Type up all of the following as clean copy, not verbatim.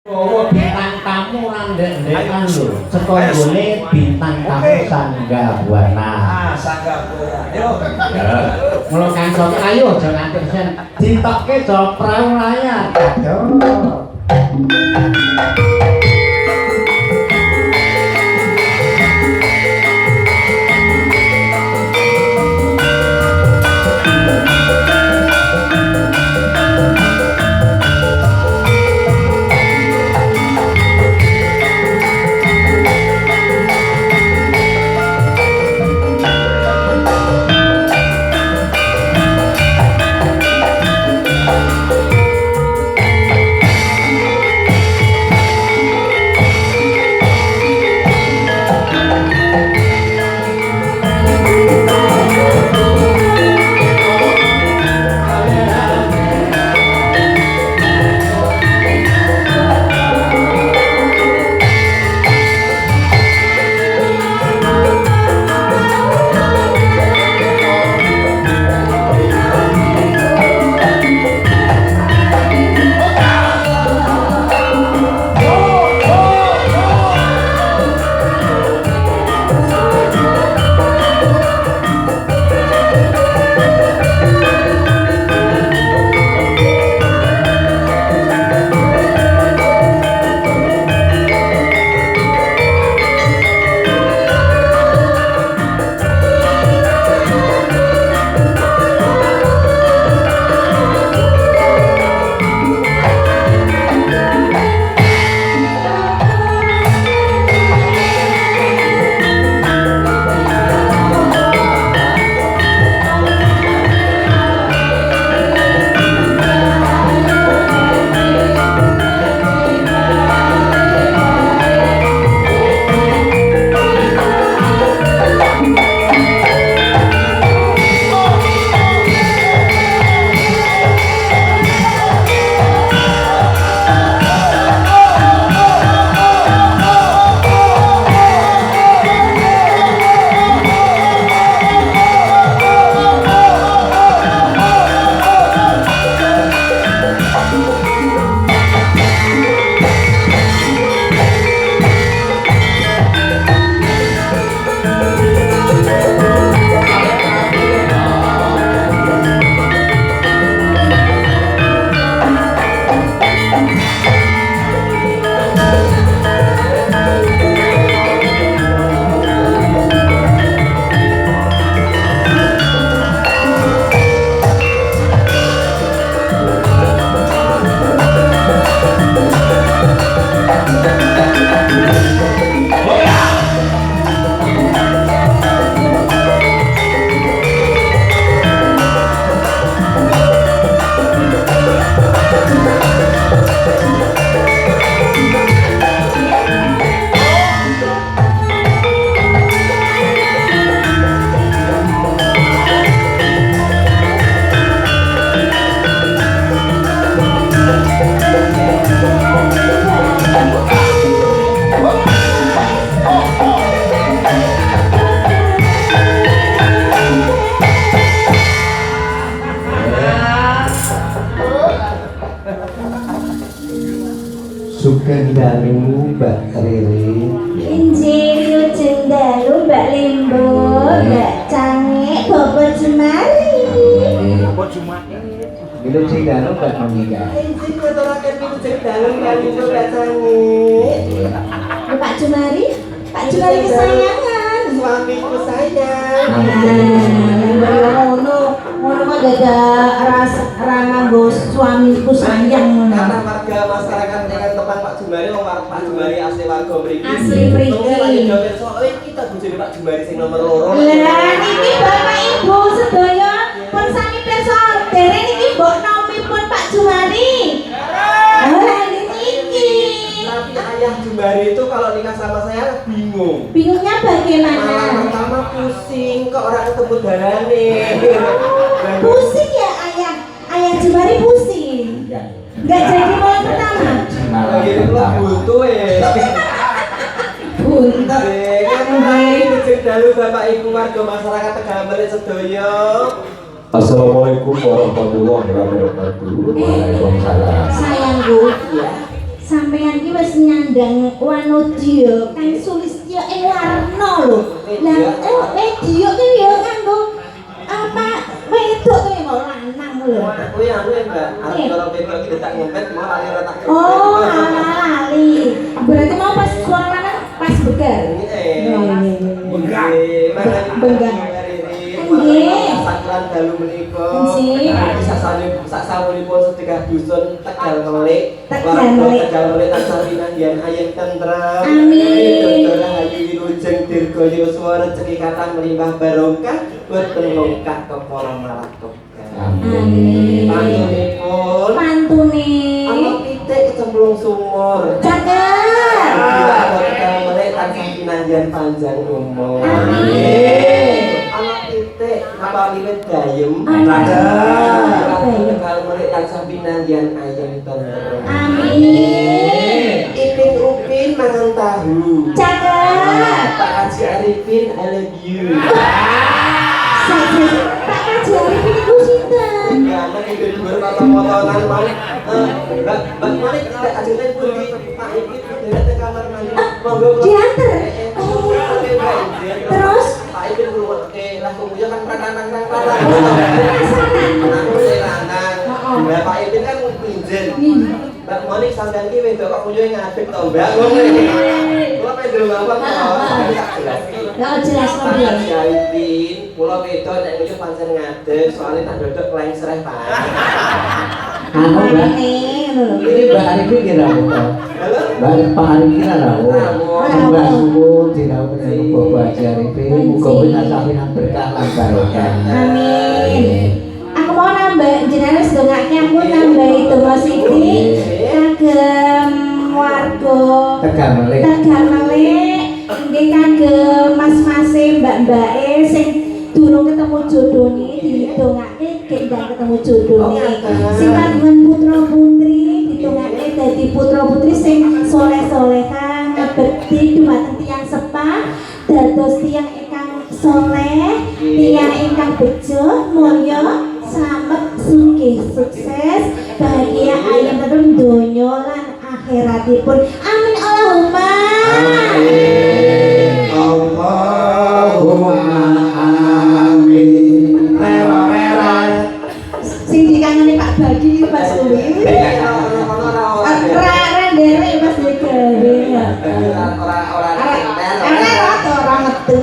Oh, bintang tamu ndek-ndekan lho. Seko gone bintang tamu Sanggabwana. Ah, Sanggabwana. Yo. Mulo kanca ayo aja nganti sen ditokke aja prau layar. Aduh. Sugeng dalu Mbak Riri. Injil lujeng dalu Mbak Limbo, Mbak Cangik, Bapak Jumari. Apa Jumate? Lujeng dalu Mbak Monika. Injil ngaturaken lujeng dalu Mbak Limbo Mbak Cangik. Pak Jumari, Pak Jumari kesayangan. Suamiku sayang. Ngono mah gada rasa bos suamiku sayang Karena ngono. warga masyarakat dengan teman Pak Jumari, Pak Jumari asli warga mriki. Asli mriki. Lagi joget soalnya kita bojone Pak Jumari sing nomor loro. Lah niki Bapak Ibu sedaya pun sami pirsa dere niki mbok nomipun Pak Jumari. Lah niki. Tapi ayah Jumari itu kalau nikah sama saya bingung. Bingungnya Malah bagaimana? pertama pusing kok orang ketemu darane. Pusing ya ayah Jumari pusing. Enggak jadi mulai pertama. Lagi itu butuh Buntet. kan mulai lujeng dalu Bapak Ibu warga masyarakat Tegamer sedaya. Assalamualaikum warahmatullahi wabarakatuh. Waalaikumsalam. Sayangku, ya. sampeyan ki wis nyandang wanodya kang sulistya ing warna lho. Lah wedya ki ya kanggo apa wedok to ya lanang lho. Aku ya Mbak, aku kalau wedok iki tak ngempet mau lali retak. Oh, lali. Berarti mau pas suara lanang pas begal. Benggang. Nggih. Sakuran dalu menika. Nggih. Sasampunipun sedekah dusun Tegal Melik. Tegal Melik. Tegal Melik tansah pinanggihan ayem tentrem. Amin. Dodol ayu wilujeng dirgaya swara rezeki kathah melimpah barokah boten longkah kepara malah kebak. Amin. Pantunipun Pantune. ana pitik kecemplung sumur. Cakep. Tegal Melik tansah pinanggihan panjang umur. Amin. Ana pitik napa liwet gayem. Tegal Melik tansah pinanggihan ayem tentrem. Amin. Ipin Upin mangan tahu. Cakep. Pak Haji Arifin I love you. Pak Haji Arifin iku sinten? Ya, nek iki dhuwur foto-fotonan Malik. Mbak Malik tidak ajudan pundi Pak Ipin derek te kamar mandi. Monggo. Diantar. Terus Pak Ipin ngrungokke lagu yo kan pranang-pranang. Mbak Pak Ipin kan pinjen. Mbak Monik sampean ki wedok kok kunjungi ngadeg to, Mbak. Kula pengen ngomong kok. Lah jelas Pak piye? Haji Arifin, kula wedok nek kunjung pancen ngadeg, soalnya tak dodok klengsreh, Pak. Anu Mbak, Ngono lho. ini Mbak Arifin kira apa? Halo? Pak Arifin kira apa? Mbak suwun diraup dengan Bapak Haji Arifin, muga tansah berkah lan barokah. Amin. Aku mau nambah jenengan wis dongake aku nambahi donga sithik kagem warga Tegal Melik. Tegal Melik nggih kagem mas-mase mbak-mbake sing durung ketemu jodhone didongake gek ndang ketemu jodhone. Sing kagungan putra-putri didongake dadi putra-putri sing saleh-salehah ngabekti dhumateng tiyang sepah dados tiyang ingkang saleh, tiyang ingkang bejo, mulya, slamet, sugih, sukses, bahagia ayam tentrem donya lan akhiratipun. Amin Allahumma. Allahumma amin. Sing dikangeni Pak Badi iki pas kuwi. Rendere pas digawe. Ora metu.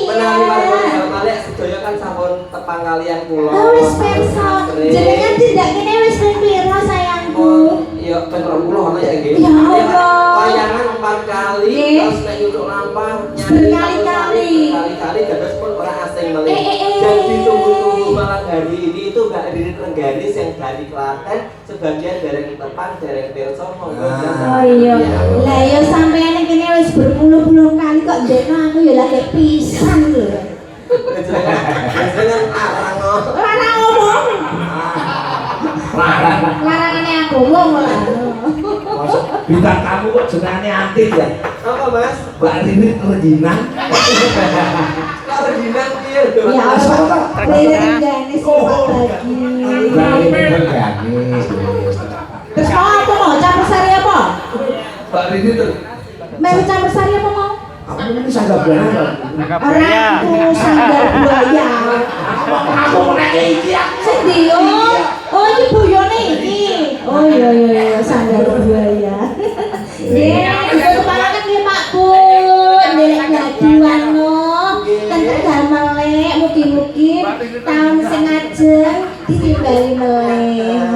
Menawi warga Tegal Melik sedaya kan sampun tepang kalian kula. Wis perso. Jenengan tidak kene wis ping pira sayangku? Iya, ben 20 ana ya nggih. Ya Allah. Wayangan 4 kali, Nggih. terus nek nyutuk lampah Berkali-kali. berkali-kali dados pun ora asing melih. Eh. Dan ditunggu-tunggu malam hari ini itu Mbak Ririn Rengganis yang dari Klaten, sebagian dereng tepang, dereng pirsa monggo. Oh iya. Lah ya sampeyan kene wis berpuluh-puluh kali kok ndekno aku ya lagi pisan lho. Jangan arang. Ora ngomong. Larangane aku ngomong lah. Bintang kamu kok jenenge antik ya? Apa Mas? Mbak Rini Regina. Kalau dinang piye? Ya Allah. Rene Ganis Pak Bagi. Mbak Arifin Rengganis. Terus mau apa mau campur sari apa? Mbak Rini tuh. Mau campur sari apa mau? Aku ini sangat berani. Orang aku sandal buaya. Aku menaik iki ya. Sedih oh ini buyone iki. Oh iya sandal buaya. Nggih, itu banget nggih Pak Bu. Ndelek gaduhan no. Ten Tegal Melik mugi-mugi taun sing ajeng ditimbali melih.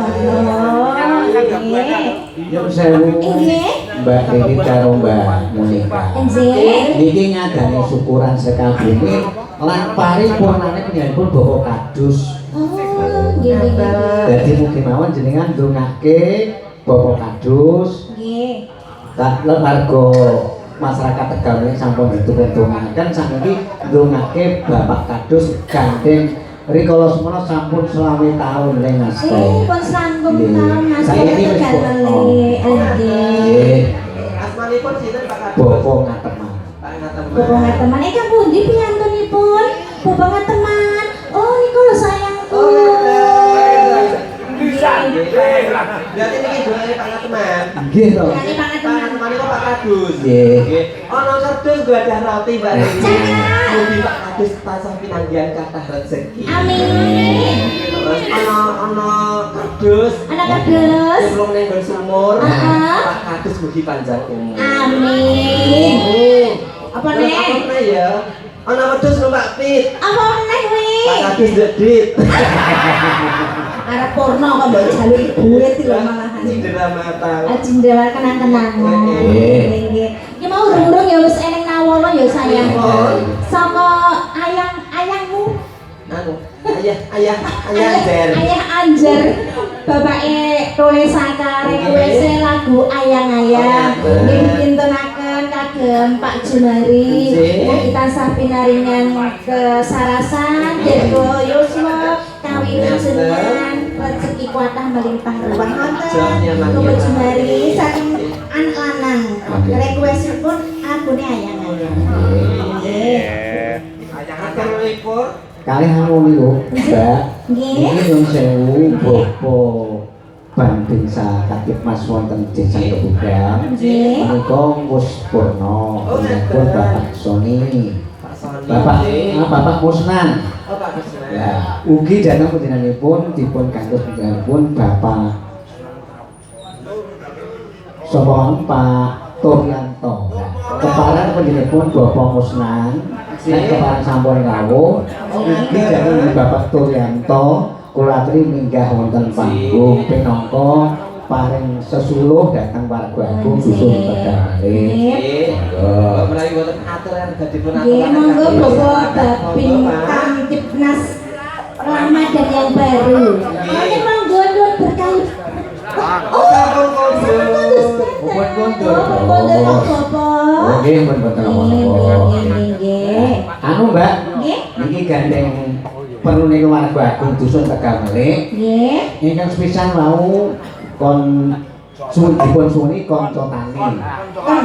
Nyun sewu. Nggih. Mbak Rini karo Mbak Monika. Nggih. Niki ngadani syukuran sekabumi lan paripurnane panjenenganipun Bapak Kadus. Oh, nggih. Dadi mugi mawon jenengan ndongake Bapak Kadus. Nggih. Tak warga masyarakat Tegal Melik sampun ditulungaken sakniki ndongake Bapak Kadus gandeng rikala semana sampun 20 taun ning ngasta. Pun sanggup taun Mas Saiki wis Tegal pono. Melik. Nggih, Asmanipun sinten Pak Kadus? Bapak ngateman. Pak Ngateman. Bapak Ngateman, kan pundi piyantunipun? Bapak Ngateman. Oh, niku lho sayangku. Bisa. Berarti ini doanya Pak teman. Nggih to. Ini pangan Pak teman. teman itu Pak Kadus. Nggih. Ono kerdus gua ada roti Mbak. Jangan. Mugi Pak Kadus tansah pinanggihan kathah rezeki. Amin. Terus ono kerdus. Anak kardus. Belum ning nggon sumur. Heeh. Pak Kadus mugi panjang umur. Amin. Apa Terus nih? apa meneh ya? Ono wedhus numpak pit. Apa meneh kuwi? Pak Kadus dedit. Arep porno kok mbok jaluk duit lho malahan. Cindera mata. Cindrawar kenang-kenangan. Nggih. Iki mau urung-urung ya wis eneng nawala ya sayang. Saka ayangmu. Anu, ayah Zer. Ayah Anjar. Bapake Roe Saka request lagu Ayang-ayang. Nggih dipintunaken kagem Pak Jumari. Mugi tansah pinaringan kesarasan Dewa Yuswa kawin jenengan rezeki kuatah melimpah ruah wonten. Kulo Jumari saking anak lanang. Requestipun agune Ayang-ayang. Nggih. Akan melipur. Kalih anu niku, Mbak. Nggih. Iki nyuwun sewu Bapak Banding sakit Mas wonten Desa Kebugang. Nggih. Menika wis purna. Pun Bapak Soni. Pak Soni. Bapak Musnan. Oh Pak Kusna. Ya, ugi dhateng panjenenganipun dipun kantos panjenenganipun Bapak sapa Pak Turyanto. Keparan panjenenganipun Bapak Musnan. Nek keparan sampun rawuh, ugi dhateng Bapak Turyanto kula aturi minggah wonten panggung pinangka paring sesuluh dhateng warga agung dusun Tegalmalih. Nggih. Menawi wonten aturan dipun Nggih, monggo Bapak Babin Kamtibnas Ramadan yang baru. Ini monggo nuwun berkali. Oh, sampun kondur. Mumpun kondur. Kondur kok Bapak. Oke, mun boten Nggih, apa-apa. nggih. Anu Mbak, Nggih. niki gandeng perlu niku warga agung dusun Tegalmalih. Nggih. Ingkang sepisan wau kon dipun suni kanca tani. Kon.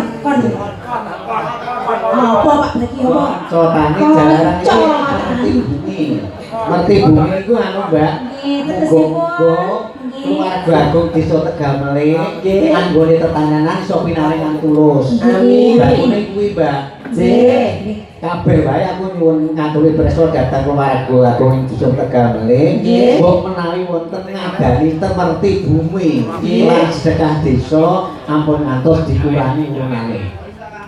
Apa Pak Bagi apa? Kanca tani jalaran iki ngerti bumi. Ngerti bumi iku anu Mbak. Nggih, tegesipun. Muga-muga keluarga agung desa Tegalmalih anggone tetananan iso pinaringan tulus. Amin. Bakune kuwi Mbak. Nggih. Kabeh wae aku nyuwun ngaturi presa dhateng keluarga agung ing dusun Tegalmalih. Nggih. Mbok menawi wonten ngadani temerti bumi lan sedekah desa ampun ngantos dikurangi urunane.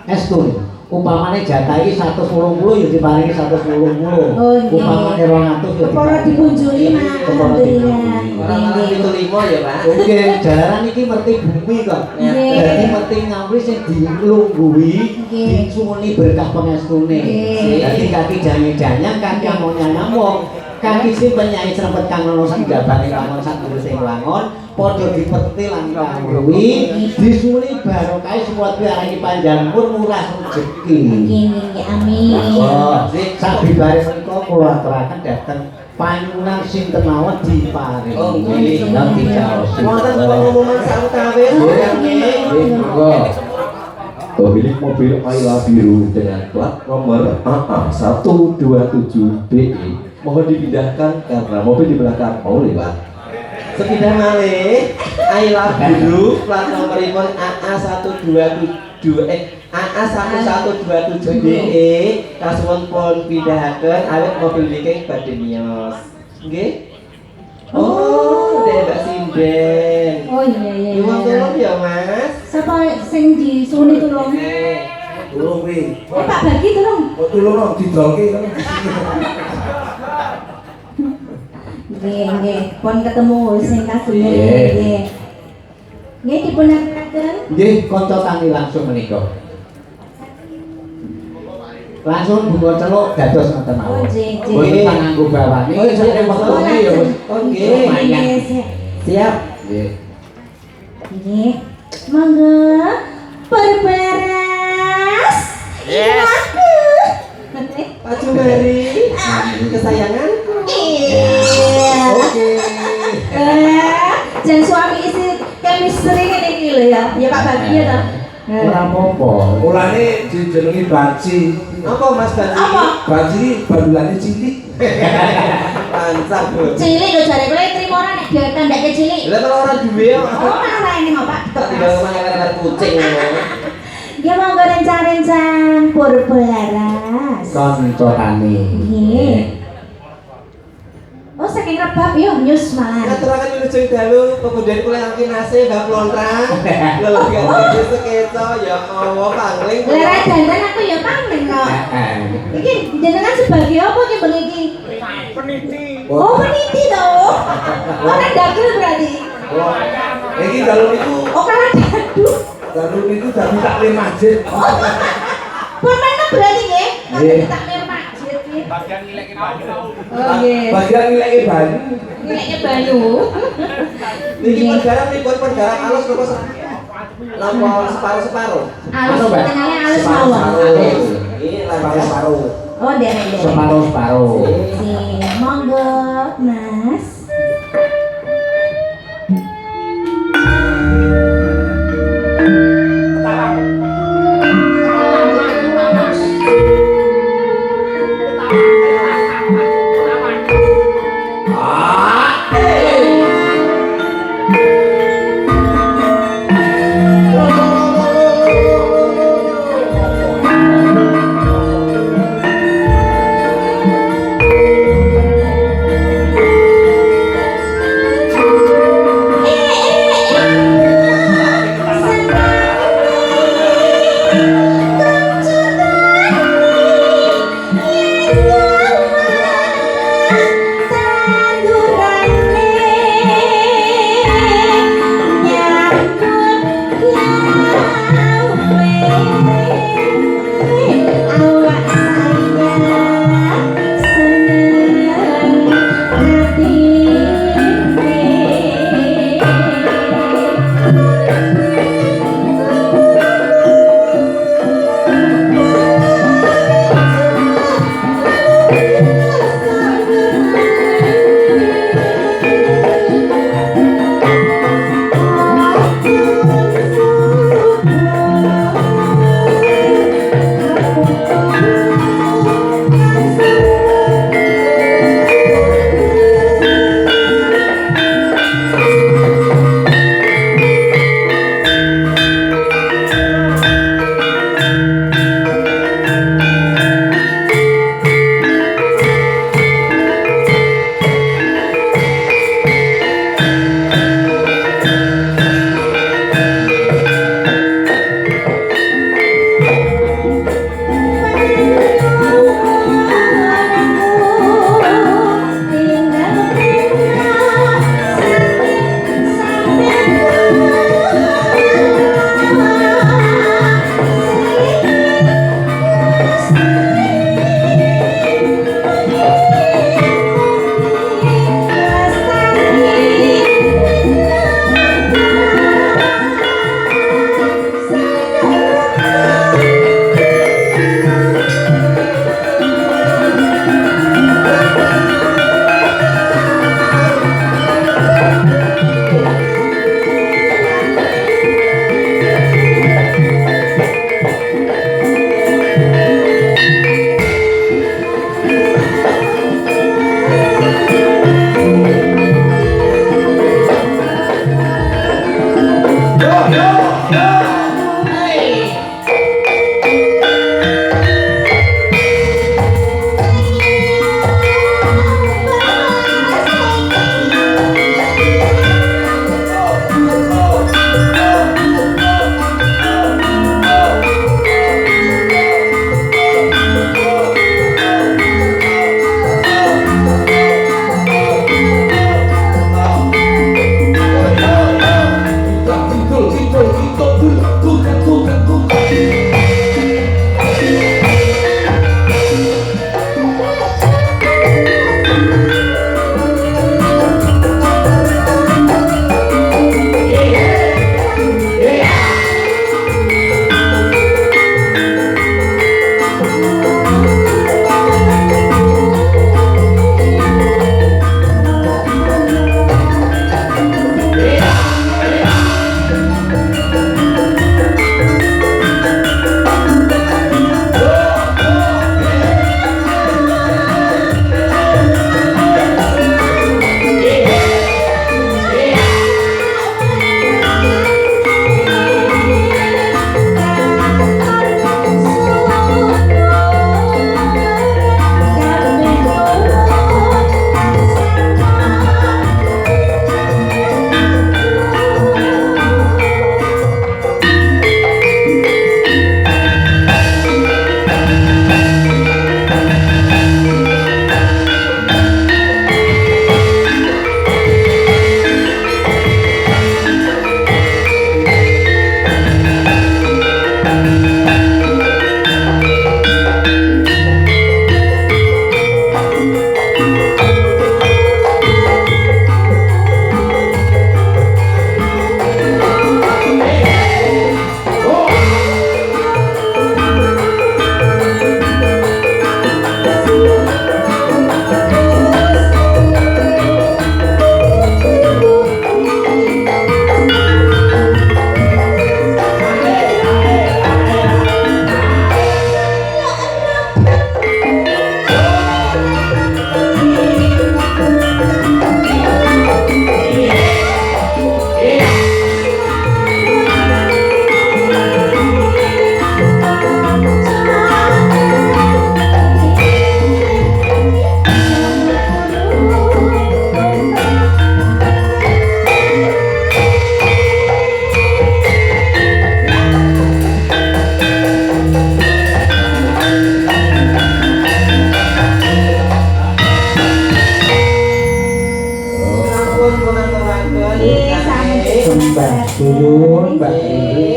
Estu umpamane jatah iki 180 ya diparingi 180. Oh, nggih. Umpamane 200 ya Kepara dikunjungi Mas. Kepara Alhamdulillah. Orang-orang itu limo ya Pak. Oke, jalaran iki merti bumi kok. Nggih. Dadi merti ngamri sing dilungguhi, Nggih. disuwuni berkah pangestune. Nggih. Dadi kaki jane-janyang, kaki amonya nyamuk, kaki sing penyai serempet kang ana sak jabane wangun sak sing wangun, padha dipeti lan kangruwi, disuwuni barokah supaya diarani panjang umur murah rezeki. Nggih, nggih, amin. Oh, sabibare menika kula aturaken dhateng panyunan sinten mawon diparingi. Oh, nggih. Lan dicaosi. Wonten pengumuman sawetawis. Nggih. Pemilik mobil Ayla biru dengan plat nomor AA127BE mohon dipindahkan karena mobil di belakang mau lewat. Sepindah malih Ayla biru plat nomoripun AA1127BE kasuwun pun pindahaken awit mobil niki badhe miyos. Nggih. Oh, Mbak Sinden. Oh iya iya. Nyuwun tulung ya, Mas. Siapa sing disuni tulung? Tulung kuwi. Pak Bagi tulung. Kok tulung kok didolke kan. Nggih, nggih. Pun ketemu sing kasune. Nggih. Nggih. Nggih dipunakaken. Nggih, kanca tani langsung menika. Langsung bunga celuk dados ngoten mawon. Oh, nggih, nggih. Boten nganggo bawani. Oh, iya, Sak wektune ya wis. Oh, nggih. Nggih. Siap. Nggih. Nggih. Monggo berberes. Yes. Pak Jumari. Kesayanganku. Iya. Oke. Jangan suami istri chemistry ngene iki lho ya. Ya Pak Bagi ya toh. Ora apa-apa. Mulane dijenengi baci. Apa Mas Baji? Apa? Baci bandulane cilik. Pancang. Cilik lho jare kowe trimo ora nek ditandake cilik. Lah kalau orang duwe kok. Oh, ora ini ngopak. Tak tinggal makan kucing ngono. Ya monggo rencang-rencang Purbalaras. Konco kami. Nggih. Oh, saking rebab yo nyus malah. Ngaturaken wilujeng dalu kemudian kula yakin nase bab lontrang. Lelek iki sekeco ya Allah pangling. Lera dandan aku ya pangling kok. Iki jenengan sebagai apa ki bengi iki? Peniti. Oh, peniti to. Ora dagel berarti. Iki dalu niku, Oh, karena dadu. dalu niku dadi taklim masjid. Pun menep berarti nggih. Nggih. Nanti takmir masjid iki. Bagian ngileki banyu. Oh, nggih. Bagian ngileki banyu. Ngileknya banyu. Niki pergara pripun pergara alus napa napa separuh-separuh. Alus Anu, Mbak? tengahnya alus mawon. Separuh. Ini lancar separuh. Oh, dereng-dereng. Separuh-separuh. Sih, monggo, Mas.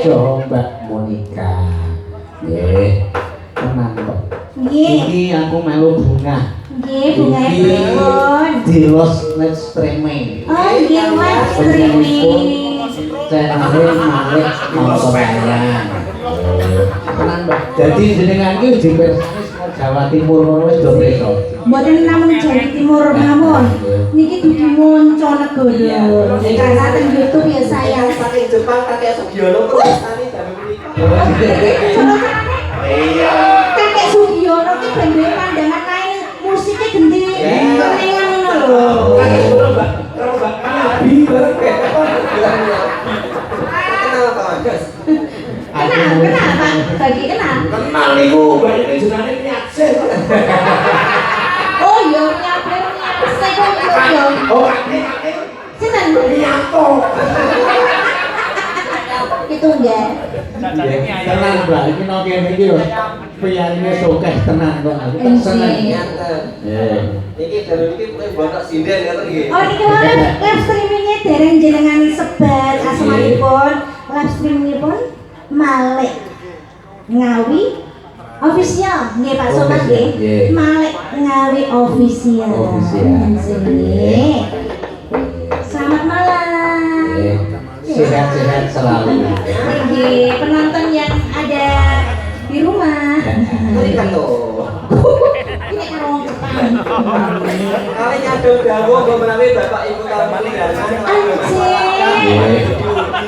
saha Mbak Monica. Nggih. Tenang kok. Nggih. Iki aku melu bunga. Nggih, bunga pun. Di Los Let's Streaming. Oh, nggih, Mas streaming. Channel Malik Motorayang. Tenang Mbak. Jadi jenengan iki dipersani saka Jawa Timur ngono wis do preso. Mboten namung Jawa Timur mawon. Niki dugi Monconegoro. Karena teng YouTube ya saya. Saking Jepang kakek Sugiono terusane jam menika. Iya. Kakek Sugiono ki ben duwe pandangan lain, musiknya genti. Kelingan ngono lho. Kalau Mbak Nabi bareng kayak kenal apa Gas? Kenal Pak? Bagi kenal. Kenal niku banyak jenenge nyaksen. Oh iya, nyabir nyakse kok yo. Oh, kakek. Sinten? Rianto. Itu enggak. Tenang Mbak, iki nang kene iki lho. Piyane sokeh tenan kok. Aku tak seneng. Nyanten. Nggih. Niki dalu niki botak sinden ngoten nggih. Oh niki wae live streamingnya dereng jenengan sebar asmanipun. Live streamingipun Malik Ngawi official nggih Pak Sobat nggih. Malik Ngawi official. Nggih. Selamat malam. Sehat-sehat selalu. Nggih, penonton yang ada di rumah. Berikan tuh. Ini karo wong Jepang. Kali nyadol dawuh kok menawi Bapak Ibu tamu undangan.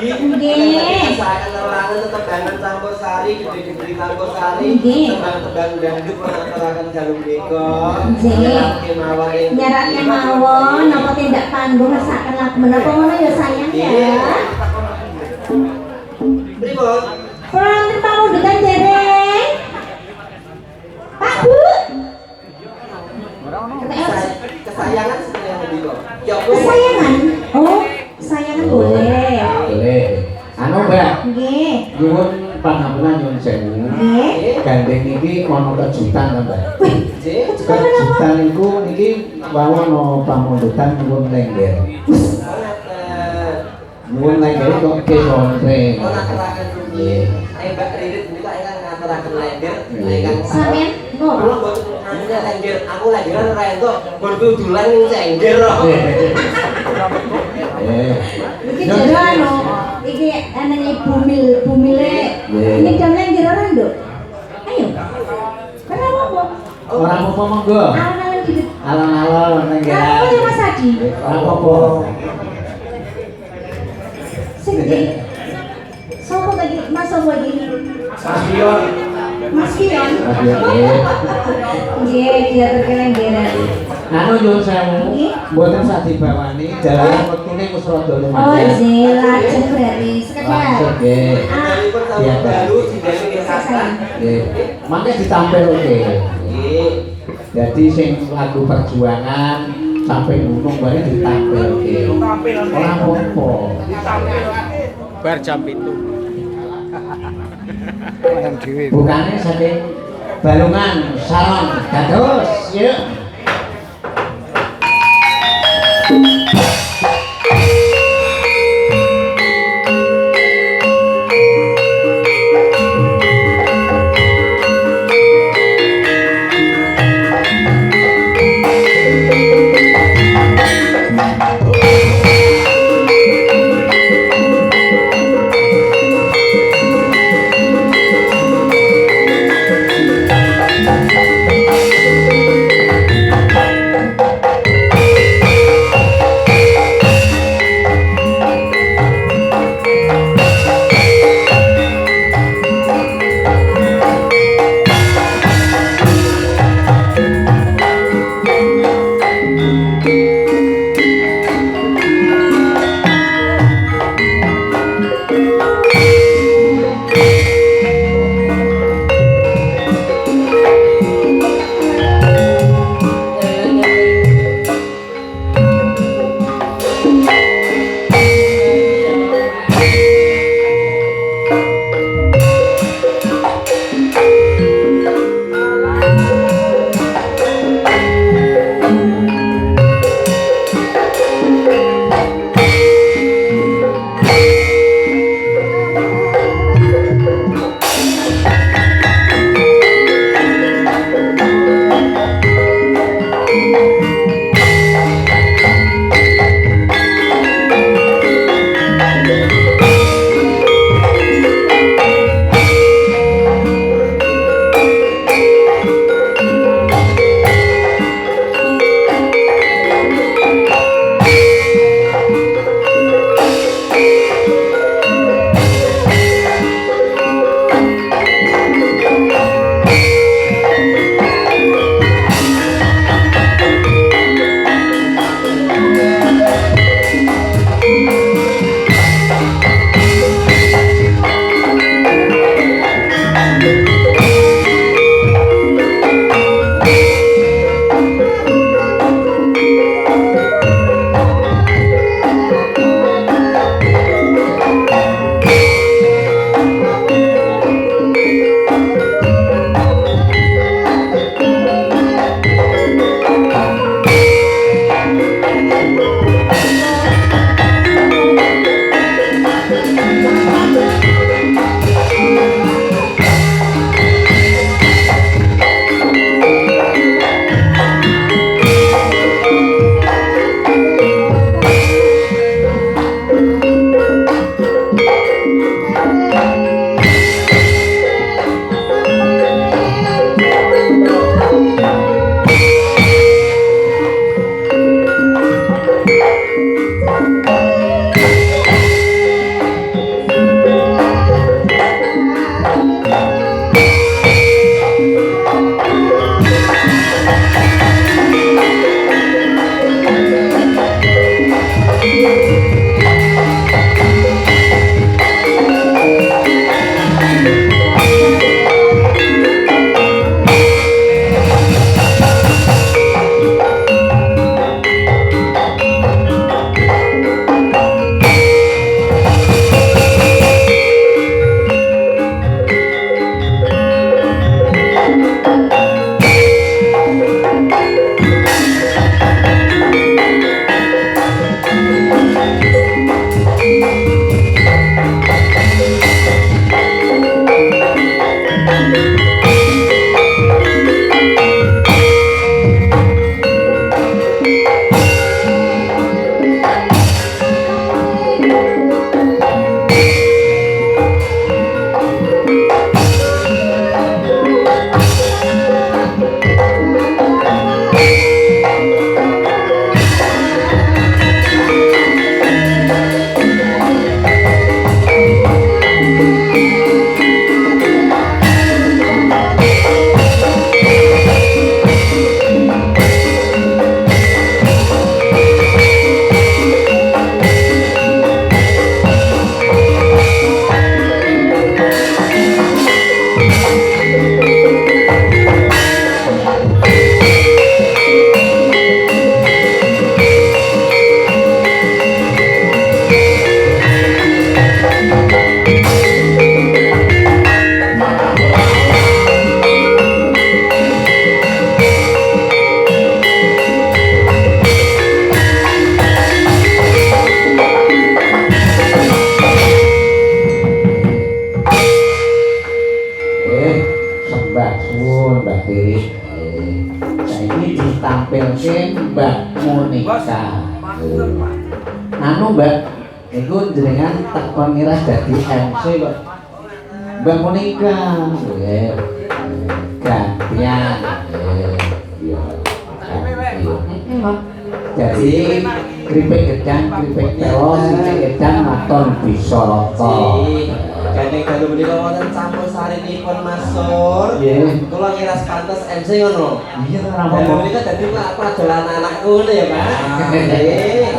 Nggih. Saken nerangan tetebangan campur sari, gede-gede campur sari, Nggih. tembang-tembang dangdut mengaturaken jalur mega. Nggih. Kemawon. Nyaratnya mawon napa tindak panggung masakan lagu menapa ngono ya sayang ya. Pripun? Pulang ke pamundutan dereng. Pak Bu. Kesayangan sebenarnya hobi kok. Ya Bu. Kesayangan. Oh, kesayangan boleh. Boleh. Anu Mbak, Nggih. nyuwun pangapunten nyuwun sewu. Nggih. Gandeng iki ana kejutan ta Mbak. Wih, Nggih. Kejutan niku niki wau ana pamundutan nyuwun lengger. Nyuwun lengger kok ke sontreng. Oh, ngaturaken rugi. Mbak Ririt menika ingkang ngaturaken lengger ingkang sampean Kulo ngono. mboten anu lengger, aku lenggeran ora entuk. Gon dudulan ning cengger kok. Iki jero anu, iki anane bumile. Ini jam lengger ora nduk. Ayo. Kenapa kok? Ora apa-apa monggo. Alon-alon gitu. Alon-alon lengger. Apa ya Mas Adi? Ora apa-apa. Sing di sopo tadi? Mas sopo iki? Sasion. Mas Kion. Mas Kion, nggih. Nggih, dia terkelenggeran. Anu nyuwun sewu, Nggih. mboten sak dibawani dalan wektune wis rada Oh, lumayan. iya, lajeng berarti sekedar. Langsung nggih. Dalipun tahun baru sidane kesatan. Nggih. Mangke ditampil oke. Nggih. Jadi sing lagu perjuangan sampai gunung bae ditampil oke. Ora apa-apa. Bar jam 7. Bukannya saking Balungan, Salon, dados, yuk. Bapak. Saiki ditampilke Mbak Monica. Anu Mbak, iku jenengan tekon ngiras dadi MC kok. Mbak Monica, nggih. Gantian. Iya. Jadi kripik gedang, kripik telo, sithik gedang maton bisorata. Gandeng dalu menika wonten campur sarinipun Mas Sur. Nggih. Kula ngiras pantes MC ngono. Iya ora Dalu apa-apa. menika dadi pelajaran anakku ngono ya, Pak. Nggih.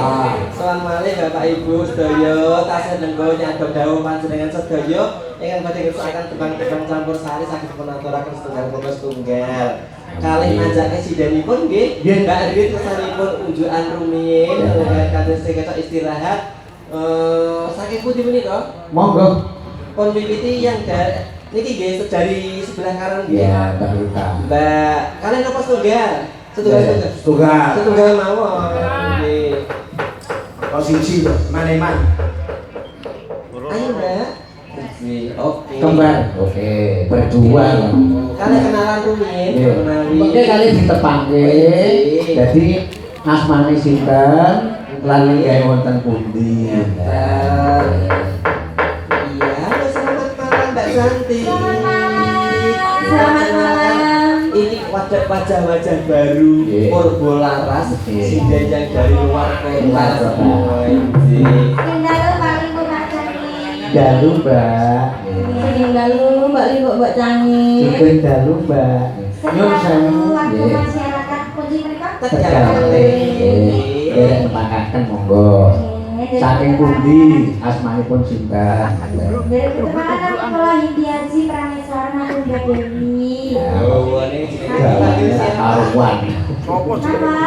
Sowan malih Bapak Ibu sedaya tasih nenggo nyadok dawuh panjenengan sedaya ingkang badhe ngersakaken tebang-tebang campur sari saged dipunaturaken setunggal kula setunggal. Kalih ajake sidanipun nggih, Mbak Rit kesanipun unjukan rumiyin kados ketok istirahat. Saking pundi menika? Monggo. Pun mimiti yang niki nggih dari sebelah kanan nggih. Ya, Mbak Rita. Mbak, kalian apa setunggal? Setunggal. Setunggal. Setunggal mawon. Nggih. Posisi mana-mana. Ayo, Mbak. Nggih, oke. Kembar. Oke, berdua. Kalian kenalan rumiyin, Iya. kenali. Mungkin kali ditepangke. Jadi asmane sinten lan gawe wonten pundi. Iya, halo, selamat malam Mbak Santi. Selamat malam. Ini wajah-wajah baru Iya. Purbo Laras, Iya. sinden yang dari luar kota. Iya. Tinggal Mbak Limbo Mbak Cani. Dalu, Mbak. Tinggal Mbak Limbo Mbak Cani. Sugeng dalu, Mbak. Nyun sewu. Waktu Nggih. masyarakat kunci mereka. Tegal. Nggih. Tepakaken monggo. Saking pundi asmanipun sinten? Dari pertemanan Sekolah Hindiaji Prameswara Tunggal Dewi. Oh, ini Karuan. Nama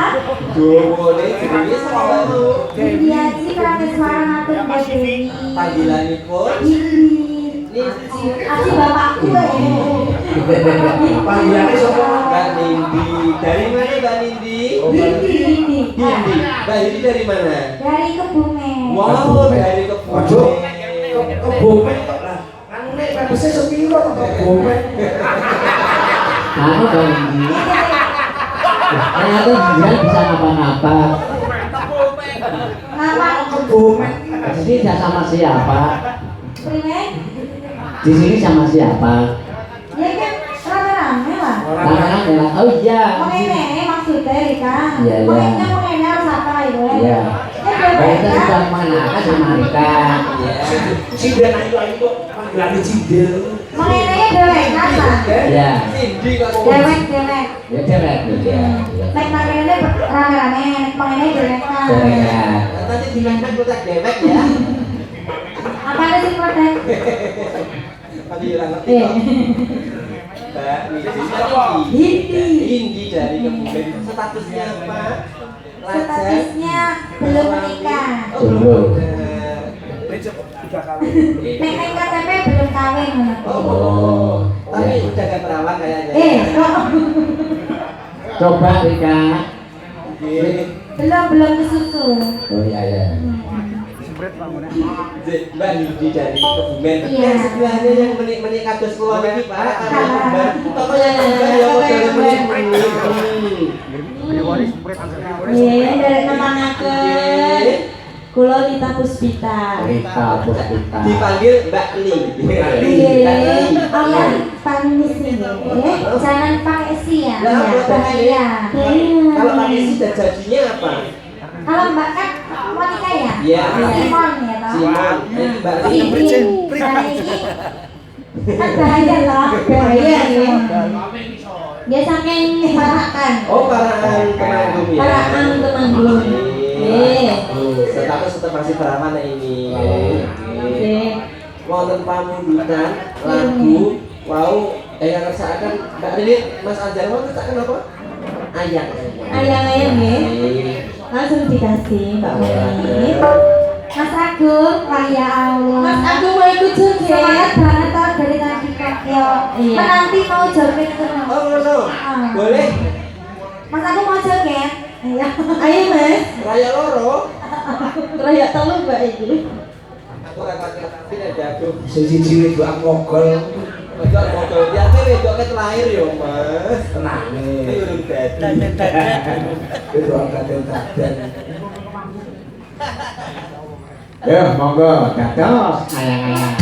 Dowone jenenge sapa Bu? Hindiaji Prameswara Tunggal Dewi. Panggilanipun Hindi. Aji bapakku ya. panggilannya sapa? Mbak Nindi. Dari mana Mbak Nindi? Hindi. Hindi. Mbak Hindi dari mana? Dari Kebumen. Wow, dari Kebumen. Kebumen kok lah. Kan nek bagusnya sepiro kok kebumen. Anu Bang Indi. Ternyata dia bisa ngapa-ngapa. Nama Kebumen. Di sini dia sama siapa? Primen. Di sini sama siapa? Ya kan rame-rame lah. Tangan adalah oh iya. Mengene maksudnya Rika. Iya, iya. Mengene mengene harus apa itu? Iya. Ya Kita Rika. sudah mengenalkan sama Rika. Cinden ayo kok panggilannya Cinden. Mengene dewek kata. Iya. Nindi kok. Dewek. Ya cewek ya. Nek mengene rame-rame, mengene dewek kan. Cewek. Nanti dimainkan kotak dewek ya. Apa ada sih protek? Tadi ora ngerti Eh. kok. Mbak Nindi. Hindi dari Kebumen. Statusnya apa? Statusnya belum menikah. Oh, Jomblo. benar. Tiga kali. Nek KTP belum kawin. Oh. Tapi Ya. udah gak perawan kayaknya. Kok Coba Rika. belum kesusu. Oh iya ya. Mbak Nindi dari Kebumen. Iya. Yang sebelahnya yang menik kados kula niki, Pak. Ah. Toko yang juga ya model menik. Iya, dari nemangaken. Kula Lita Puspita. Rika Puspita. Dipanggil Mbak Li. Iya, Allah permisi ya. Jangan pakai si ya. Lah, Ya, bahaya. Kalau pakai si dan jadinya apa? Kalau Mbak kan Monica ya? Iya. Simon ya toh? Simon. Mbak Li. Ini, nah ini kan bahaya loh, bahaya ya. Dia saking parakan. Oh, Paraan Temanggung ya. Parakan Temanggung. Tetapi tetap masih perawan ini. Oke. Wonten pamundutan lagu wow yang ngersakaken Mbak Lili Mas Anjar mau ngersakaken apa? Ayang. Ayang-ayang ya. Langsung dikasih Mbak Moni. Mas Agung, wah ya Allah. Mas Agung mau ikut joget. Semangat banget toh dari tadi kok. Yo, iya. Nanti mau joget terus. Oh, no. Boleh. Mas Agung mau joget. Ayo. Ayo Mas. Raya loro. Raya telu Mbak iki. Aku ora pakai tidak jago. Siji cilik gua mogol. Wedok foto dia wedok ket lahir yo, Mas. Tenang Iki nih. urung dadi. Itu angkat-angkatan. Ya, monggo, dados ayang-ayang.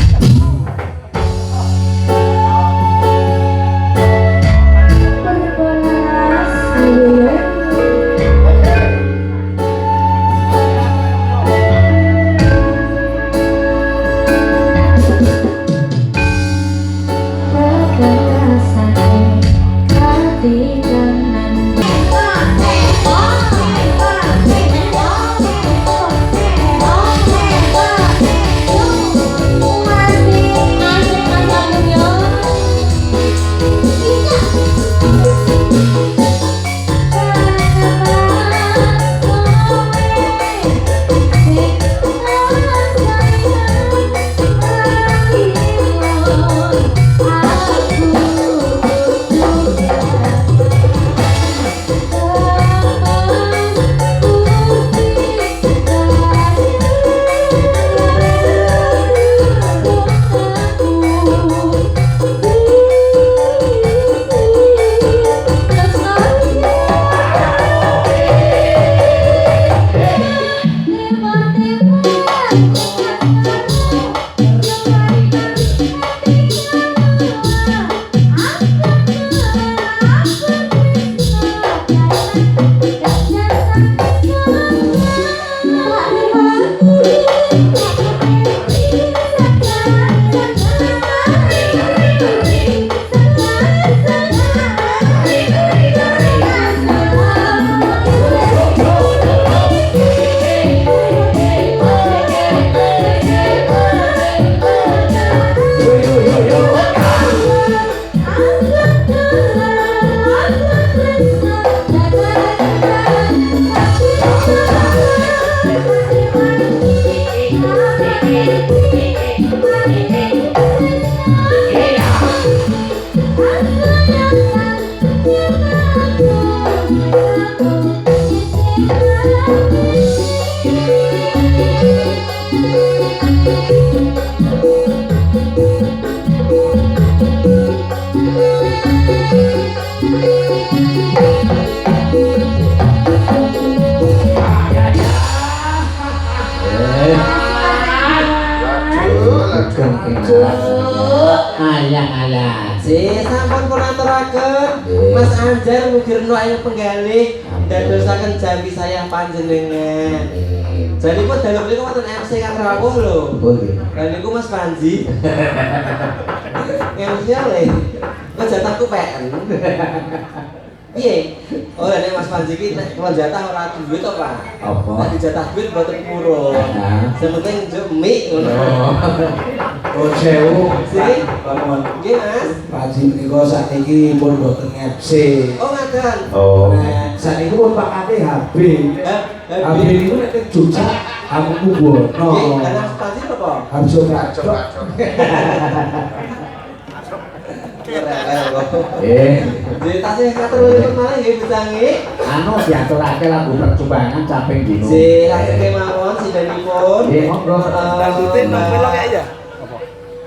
Ayang-ayang. Si sampun pun aturaken Mas Anjar mugirno ayo penggalih dadosaken jambi saya panjenengan. Jadi pun dalam niku wonten MC Kang Rawuh lho. Lah niku Mas Panji. MC-nya le. Kok jatahku PN. Piye? Oh, nek Mas Panji ki nek kalau jatah ora duit to, Pak? Apa? Nek dijatah duit mboten purun. Nah. Sementing njuk mie ngono. Oh, sewu. Si? Lamun Nggih, Mas. Panji menika sakniki pun boten FC. Oh, ngaten. Oh. Nah, sakniki pun pakate HB. HB Habis niku nek teng Jogja aku kuwono. nggih, kan Mas Panji apa? Harus kacok. Jadi tasnya katur liput malah nggih bisangi. Anu diaturake lagu percumbangan caping dino. Si langsung kemawon si Danipun. Nggih, monggo.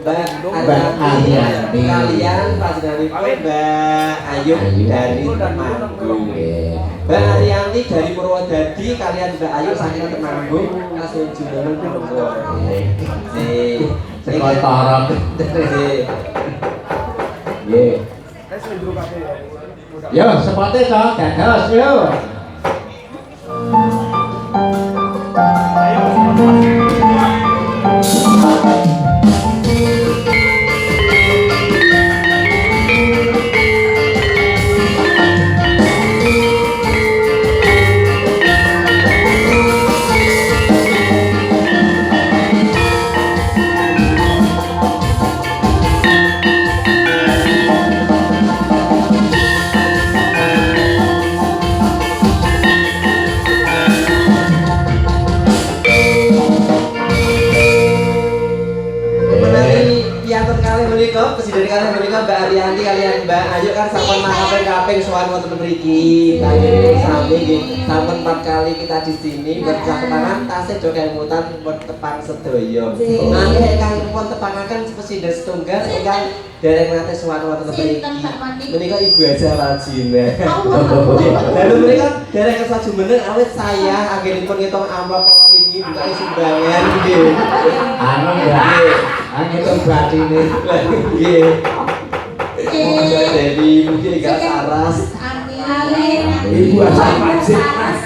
Mbak Ariyanti. kalian Pak Danipun Mbak Ayu dari Temanggung. Nggih. Mbak Ariyanti dari Purwodadi kalian Mbak Ayu saking Temanggung langsung jumeneng monggo. Si Sekotara. si Nggih. Yo, sepote to, dados yo. kalian menikah, presiden kalian menikah Mbak Arianti kalian Mbak Ayu kan sampun kaping sowan wonten mriki. Kalian sami nggih sampun 4 kali kita di sini buat tangan tasih do kemutan buat tepang sedaya. Nanging ingkang pun tepangaken presiden setunggal ingkang dereng nate sowan wonten mriki. Menika Ibu Haja Rajina. Lalu menika dereng kesaju meneng awit saya anggenipun ngitung amplop wingi buka sumbangan nggih. Anu ya. Ngitung batine. Nggih. Moga dari mungkin gak saras. Amin. Ibu asal pajak Mas.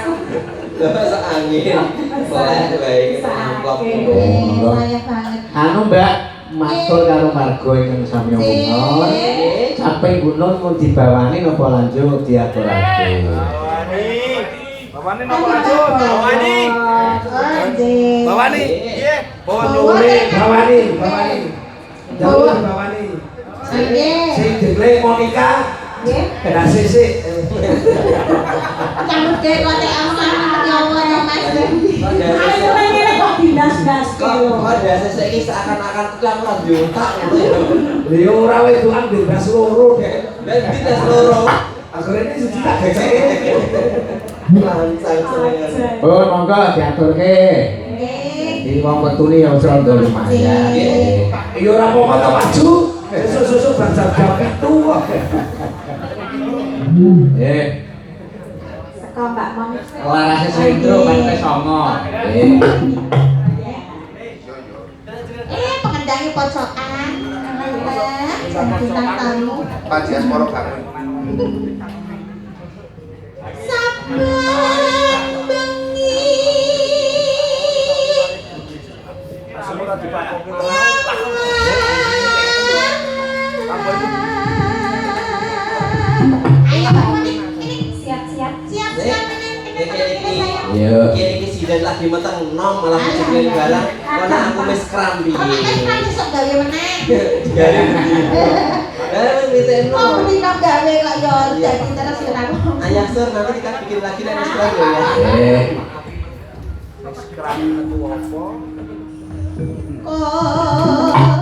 Bahasa angin. Boleh baik amplop. Sayang banget. Anu Mbak, matur karo marga ingkang sami omongan. Sampai gunung mau dibawani napa lanjut diaturake. Bawani nopo lanjut? Bawani. Bawani. Nggih. Bawani. Bawani. Jauh Bawani. Sing jenenge Monica. Nggih. Dah sisik. Kamu ke kote aman nyawa ya Mas. Ayo ngene kok dinas-das Kok ada sesek seakan-akan tukang lanjutak ngono ya. Lha ora wedokan bebas loro. Dan kita seluruh Akhirnya ini tak gecek. lancang senengan. Oh, monggo diaturke. Di wong wetune ya aja ndol lumayan. Ya ora apa-apa ta maju. Sesuk-sesuk bangsa jam 7 kok. Saka Mbak Mon. Larase sentro pante songo. Pengendangi pojokan. Bintang tamu. Panjias moro bangun. Saben bengi. Ayo Mbak Mon, ini siap-siap. Siap-siap Iya. Iki sidan lagi meteng nom malah bikin barang. Karena aku mes krambi. Kan iso gawe meneh. Gawe. Minta Mau nom. beli gawe kok yo dadi terus kira aku. Ayah sur nanti kita bikin lagi dan Instagram ya. Kok